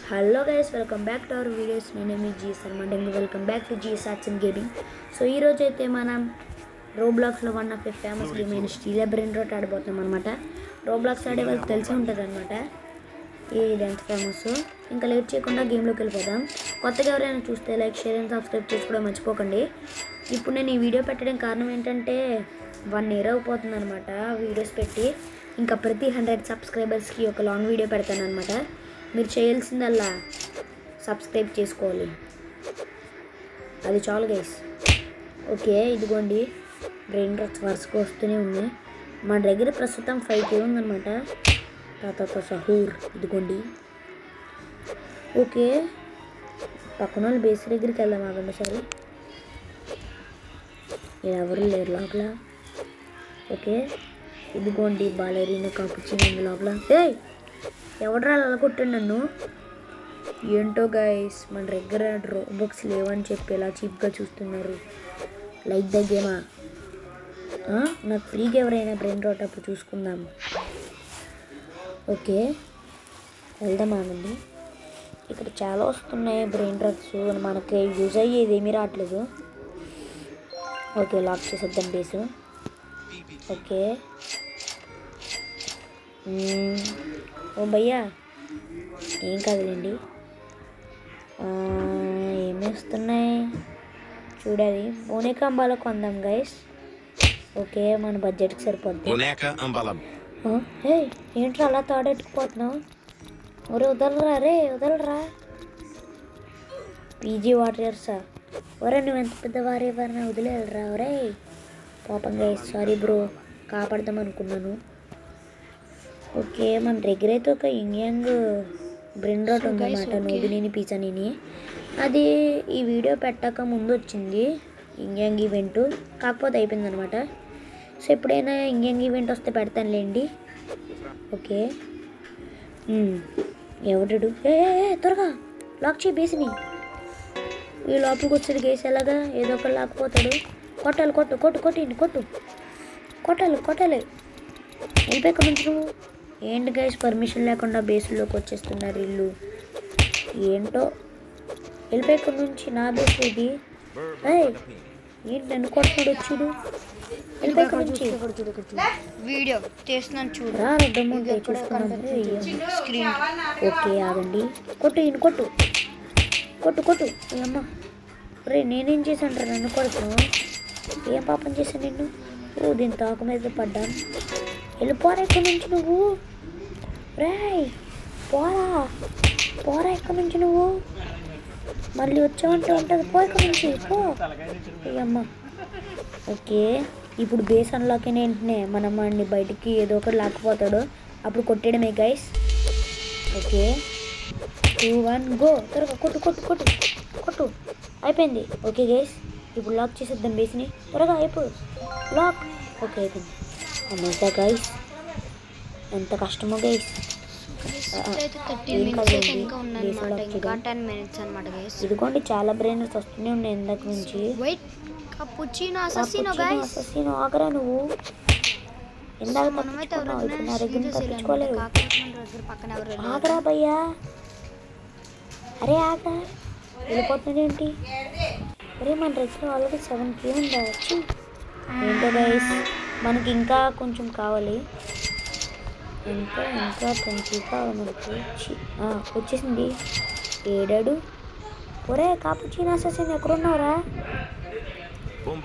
Hello guys, welcome back to our videos. నేనేమి GS అనమాట. Welcome back to GS arts and gaming. So ఈరోజు అయితే మనం రోబ్లాక్స్లో one of the famous game అయిన స్టీల్ బ్రెయిన్ రాట్ ఆడిపోతున్నాం అనమాట. రోబ్లాక్స్ ఆడే వాళ్ళకి తెలిసి ఉంటుంది అనమాట ఇది ఎంత ఫేమస్. ఇంకా లేట్ చేయకుండా గేమ్లోకి వెళ్ళిపోదాం. కొత్తగా ఎవరైనా చూస్తే లైక్, షేర్ అండ్ సబ్స్క్రైబ్ చేసుకోవడం మర్చిపోకండి. ఇప్పుడు నేను ఈ వీడియో పెట్టడం కారణం ఏంటంటే 1 year అయిపోతుంది అనమాట వీడియోస్ పెట్టి. ఇంకా ప్రతి 100 సబ్స్క్రైబర్స్కి ఒక లాంగ్ వీడియో పెడతాను అనమాట. మీరు చేయాల్సిందల్లా సబ్స్క్రైబ్ చేసుకోవాలి, అది చాలు గైస్. ఓకే, ఇదిగోండి బ్రెయిన్ రాట్స్ వరుసగా వస్తూనే ఉన్నాయి. మన దగ్గర ప్రస్తుతం 5K ఉందన్నమాట. తాత సహూర్ ఇదిగోండి. ఓకే, పక్కన వాళ్ళు బేస్ దగ్గరికి వెళ్దాం. ఆగండి సరే, ఎవరు లేరు లోపల. ఓకే, ఇదిగోండి బాలరీన కాపుచ్చింది లోపల. ఎవడరా అలా కొట్టండి నన్ను? ఏంటో గైస్, మన దగ్గర రోబక్స్ లేవని చెప్పి ఎలా చీప్గా చూస్తున్నారు. లైక్ ద గేమా? నాకు ఫ్రీగా ఎవరైనా బ్రెయిన్ రాట్ అప్పుడు చూసుకుందాం. ఓకే, వెళ్దామానండి. ఇక్కడ చాలా వస్తున్నాయి బ్రెయిన్ రాట్స్, మనకి యూజ్ అయ్యేది ఏమీ రావట్లేదు. ఓకే, లాక్ చేసేద్దాం బేసు. ఓకే, ఓ భయ్యా ఏం కాదులేండి. ఏమి వస్తున్నాయి చూడాలి. బోనేకా అంబాలో కొందాం గైస్. ఓకే, మన బడ్జెట్కి సరిపోద్ది. ఏంట్రా అలా తాడెట్టుకుపోతున్నావు? ఒరే వదలరా, రే వదలరా. పీజీ వారియర్సా? ఒరే నువ్వు ఎంత పెద్ద వారియర్నా, వదిలేరా ఒరే. పాపం గైస్, సారీ బ్రో, కాపాడదాం అనుకున్నాను. ఓకే, మన దగ్గర అయితే ఒక యంగ్ బ్రెయిన్ రాట్ ఉందన్నమాట, నోబిని పిజ్జాని. అది ఈ వీడియో పెట్టక ముందు వచ్చింది యంగ్ ఈవెంట్, కాకపోతే అయిపోయింది అనమాట. సో ఎప్పుడైనా యంగ్ ఈవెంట్ వస్తే పెడతానులేండి. ఓకే, ఎవడు త్వరగా లాక్ చేయి బేసిని. ఈ లోపలికి వచ్చేది గేసి ఎలాగా, ఏదో ఒకటి లాక్కపోతాడు. కొట్టాలి, కొట్టు కొట్టు కొట్టిండి, కొట్టు కొట్టాలి. వెళ్ళిపోయి నుంచి నువ్వు. ఏంటి గైస్, పర్మిషన్ లేకుండా బేసుల్లోకి వచ్చేస్తున్నారు ఇల్లు. ఏంటో, వెళ్ళిపోయి నుంచి. నా బేస్ ఇది. ఏంటి నన్ను కొట్టుడు వచ్చుడు. వెళ్ళిపోయి నుంచి వీడియో చేస్తున్నాను చూడు. స్క్రీన్. ఓకే ఆగండి, కొట్టు కొట్టు. అమ్మ రే, నేనేం చేశాను రా నన్ను కొడుతున్నావు? ఏం పాపం చేశాను నిన్ను? దీని తాకు మీద పడ్డాను. వెళ్ళిపోరా ఇక్కడి నుంచి నువ్వు. రేయ్ పోరా ఇక్కడి నుంచి నువ్వు. మళ్ళీ వచ్చావంటే ఉంటుంది, పో ఇక్కడి నుంచి పో. అమ్మ. ఓకే, ఇప్పుడు బేస్ అన్లాక్ అయిన వెంటనే మనం వాడిని బయటికి ఏదో ఒకటి లాక్కుపోతాడు, అప్పుడు కొట్టేయడమే గైస్. Okay, 2 1 go. త్వరగా కొట్టు. అయిపోయింది. ఓకే గైస్, ఇప్పుడు లాక్ చేసేద్దాం బేస్ని. త్వరగా అయిపోయి లాక్. ఓకే, అయిపోయింది. అమ్మేసా గైస్, ఎంత కష్టమో గైస్. ఇదిగోండి చాలా బ్రెయిన్స్ వస్తూనే ఉన్నాయి ఇందాక నుంచి. ఆగరా నువ్వు, ఇందాక తప్పించుకున్నావు, ఇప్పుడు నా దగ్గర తప్పించుకోలేవు. ఆగరా భయ్యా, అరే ఆగా, వెళ్ళిపోతుంది ఏంటి? అరే మన దగ్గర ఆల్రెడీ 7K ఉందా? వచ్చి ఏంటో గైస్, మనకి ఇంకా కొంచెం కావాలి. ఇంకా 20 కావాలి మనకి. వచ్చేసింది. ఏడాడు. ఒరే కాపుచీనా అసలు ఎక్కడున్నావురా?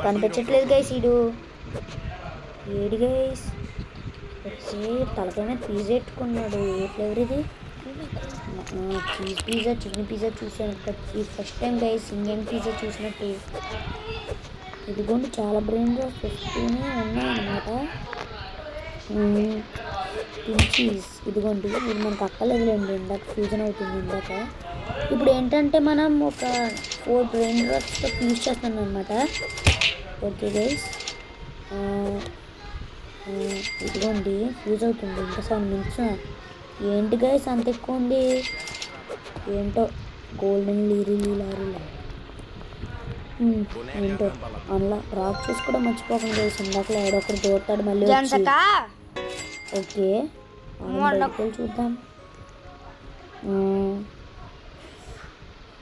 కనిపించట్లేదు గైస్. ఏడు గైస్. వచ్చి తలకాయ మీద పిజ్జా పెట్టుకున్నాడు. ఏ ఫ్లేవర్ ఇది? చీజ్ పిజ్జా, చికెన్ పిజ్జా చూసాను first time guys. Indian pizza చూసినట్టు. ఇదిగోండి చాలా బ్రెయిన్ రాట్స్ వస్తూనే ఉన్నాయన్నమాట. చీజ్ ఇదిగోండి, ఇది మనకు అక్కర్లేదులేండి, ఇందాక ఫ్యూజన్ అవుతుంది ఇందాక. ఇప్పుడు ఏంటంటే మనం ఒక 4 బ్రెయిన్ రాట్స్తో ఫ్యూజ్ చేస్తున్నాం అనమాట. ఓకే గైస్, ఇదిగోండి ఫ్యూజ్ అవుతుంది. ఇంకా 7 minutes. ఏంటి గైస్ అంత ఎక్కువ ఉంది? ఏంటో గోల్డెన్ లారీలా ఏంటో అందులో రాక్ చేసి కూడా మర్చిపోకుండా గైస్. ఇందాక ఏడొకరు దూరతాడు మళ్ళీ. ఓకే, చూద్దాం.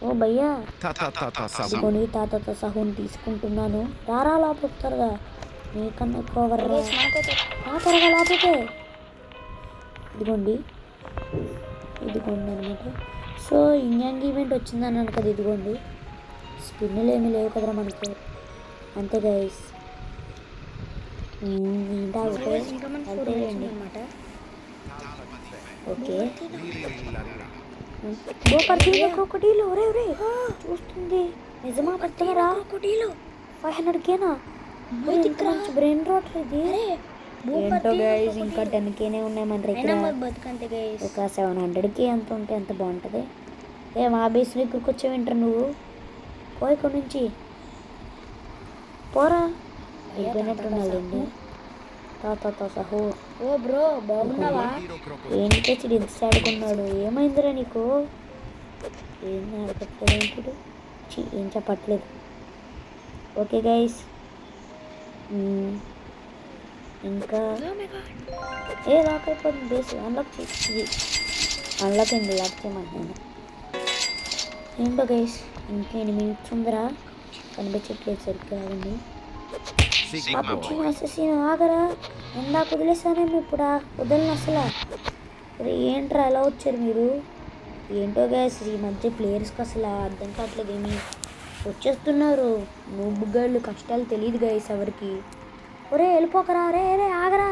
ఓ భయ్యా Sahu. ఇదిగోని తాతతో సహుని తీసుకుంటున్నాను. రారా లోపలికి త్వరగా, నీకన్నా ఎక్కువ త్వరగా లోపలికే. ఇదిగోండి అనమాట. సో ఇండియన్ ఈవెంట్ వచ్చిందని అన్నాను కదా, ఇదిగోండి. స్పిన్నులు ఏమీ లేవు కదరా మనకి, అంతే గైస్. ఏంటా అనమాట. ఓకే క్రొకడీలు ఒరే చూస్తుంది నిజమా పడుతున్నారా? 500Kనా? ఇంత మంచి బ్రెయిన్ రాట్ ఇది. ఏంటో గైస్, ఇంకా 10Kనే ఉన్నాయి మన దగ్గర. ఒక 700K ఎంత ఉంటే ఎంత బాగుంటుంది. మా బేస్లో ఇక్కడికి వచ్చే వింటారు నువ్వు. పోయి ఇక్కడ నుంచి పోరా. అయిపోయినట్టున్నాడండి తాత సహో. ఓ బ్రో బాగున్నావా? ఏంటి చిడు ఇంత సాడుకున్నాడు? ఏమైందిరా నీకు? ఏం ఆడపట్లేదు, ఏం చెప్పట్లేదు. ఓకే గైస్, ఇంకా లాక్ అయిపోతుంది బేస్. అన్లాక్ అయింది, లాక్ చేయమంటున్నాను. ఏంటో గైస్, ఇంకా 8 minutes ఉందిరా, కనిపించట్లేదు సరిగ్గా. ఆగండి ఆగరా, ఎందాక వదిలేసానేమో, ఇప్పుడు వదలను అసలు. ఏంట్రా ఎలా వచ్చారు మీరు? ఏంటో గైస్, ఈ మధ్య ప్లేయర్స్కి అసలు అర్థం కావట్లేదు, ఏమి వచ్చేస్తున్నారు. బుగ్గాళ్ళు కష్టాలు తెలియదు గైస్ ఎవరికి. ఒరే వెళ్ళిపోకరా, రే ఆగరా.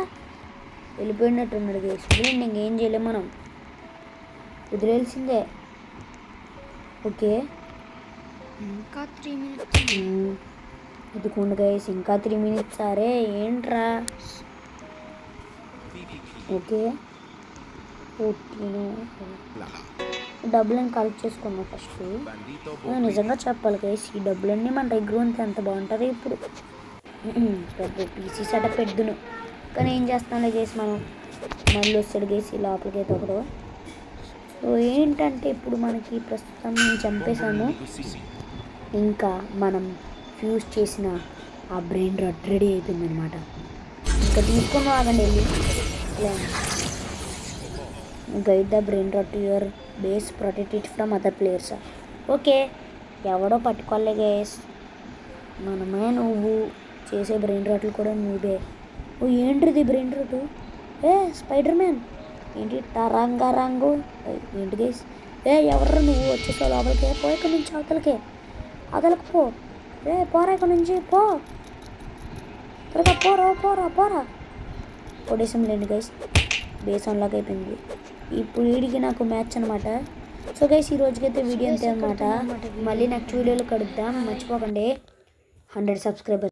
వెళ్ళిపోయినట్టున్నాడు గైస్. వదిలేండి, ఇంకేం చేయలేము మనం, వదిలేసిందే. ఓకే ఇంకా 3 minutes. ఇదిగోండి గైస్, ఇంకా 3 minutes. సరే ఏంట్రా? ఓకే 14 డబ్బులను కలెక్ట్ చేసుకున్నాం ఫస్ట్. నిజంగా చెప్పాలి గైస్, ఈ డబ్బులన్నీ మన దగ్గర ఉంటే ఎంత బాగుంటుంది. ఇప్పుడు పెద్ద పీసీ సెటప్ పెడుదును, కానీ ఏం చేస్తాంలే గైస్, మనం మళ్ళీ వస్తాడు గైస్ ఈ లోపలికి అయితే ఒకడు. సో ఏంటంటే ఇప్పుడు మనకి ప్రస్తుతం నేను చంపేశాను. ఇంకా మనం ఫ్యూజ్ చేసిన ఆ బ్రెయిన్ రాట్ రెడీ అయిపోయిందనమాట. ఇంకా తీసుకొని ఆగండి వెళ్ళి. Guide the brain rot to your base, protect it from other players. Okay, ఎవడో పట్టుకోలే గైస్, మనమే. నువ్వు చేసే బ్రెయిన్ రాట్లు కూడా నువ్వే. ఓ ఏంటిది బ్రెయిన్ రాటు? స్పైడర్ మ్యాన్ ఏంటి రంగు ఏంటి గైస్? ఎవరు నువ్వు వచ్చేసావు లోపలికే? పో ఇక్కడ నుంచి అవతలకే, అవతలకు పో. పోరా ఇక్కడ నుంచి, పో త్వరగా, పోరా. కొడేసం లేండి గైస్, బేస్ అన్లాక్ అయిపోయింది. ఇప్పుడు వీడికి నాకు మ్యాచ్ అనమాట. సో గైస్, ఈ రోజుకైతే వీడియో అంతే అనమాట. మళ్ళీ నెక్స్ట్ వీడియోలో కలుద్దాం. మర్చిపోకండి 100 subscribers.